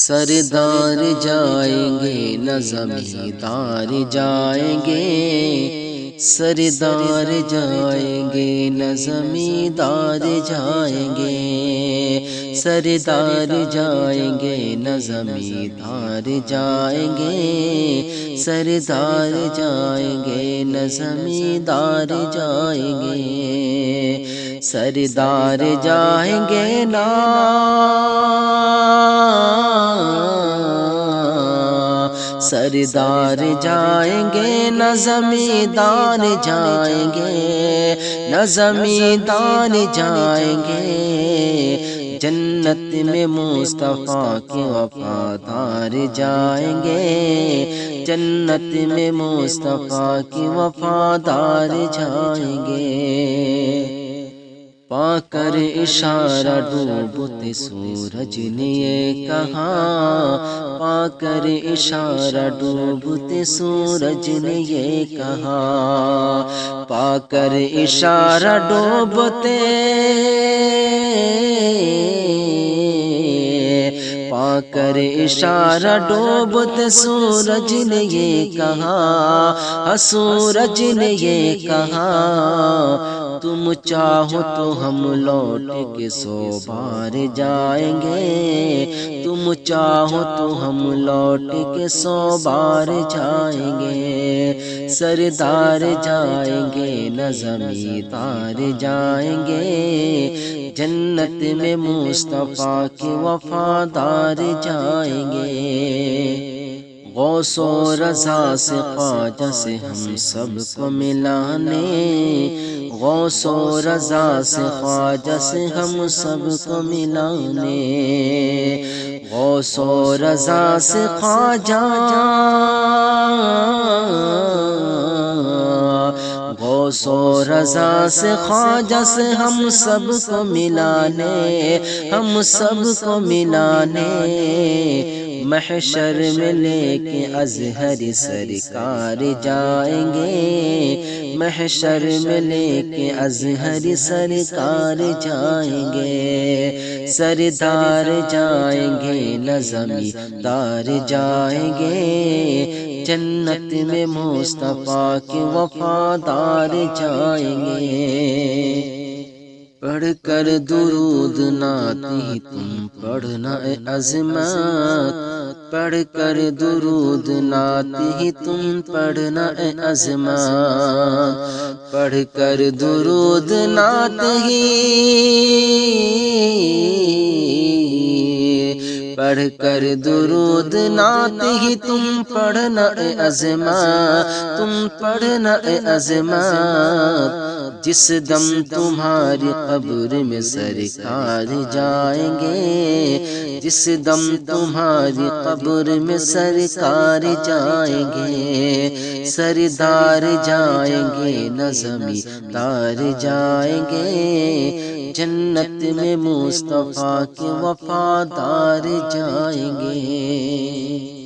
سردار جائیں گے نہ زمیندار جائیں گے، سردار جائیں گے نہ زمیندار جائیں گے، سردار جائیں گے نہ زمیندار جائیں گے، سردار جائیں گے نہ زمیندار جائیں گے، سردار جائیں گے نا سردار جائیں گے نہ زمیندار جائیں گے، نہ زمیندار جائیں گے، جنت میں مصطفیٰ کے وفادار جائیں گے، جنت میں مصطفیٰ کے وفادار جائیں گے، پا کر اشارہ ڈوبتے سورج نے یہ کہا، پا کر اشارہ ڈوبتے سورج نے یہ کہا، پا کر اشارہ ڈوبتے پا کر اشارہ ڈوبتے سورج نے یہ کہا، سورج نے یہ کہا، تم چاہو تو ہم لوٹ کے 100 بار جائیں گے، تم چاہو تو ہم لوٹ کے 100 بار جائیں گے، سردار جائیں گے نہ زمیندار جائیں گے، جنت میں مصطفیٰ کے وفادار جائیں گے، غوث و رضا سے خواجہ سے ہم سب کو ملانے، غوث و رضا سے خواجہ سے ہم سب کو ملانے، غوث و رضا سے خواجہ، غوث و رضا سے خواجہ سے ہم سب کو ملانے، ہم سب کو ملانے، محشر میں لے کے اظہر سرکار جائیں گے، محشر میں لے کے اظہر سرکار جائیں گے، سردار جائیں گے نہ زمیندار جائیں گے، جنت میں مصطفیٰ کے وفادار جائیں گے، پڑھ کر درود نعت ہی تم پڑھنا اے عظمت، پڑھ کر درود نعت ہی تم پڑھنا اے عظمت، پڑھ کر درود نعت ہی، پڑھ کر درود نعت ہی تم پڑھنا اے عظمت، تم پڑھنا اے عظمت، جس دم تمہاری قبر میں سرکار جائیں گے، جس دم تمہاری قبر میں سرکار جائیں گے، سردار جائیں گے نہ زمیندار جائیں گے، جنت میں مصطفیٰ کے وفادار جائیں گے۔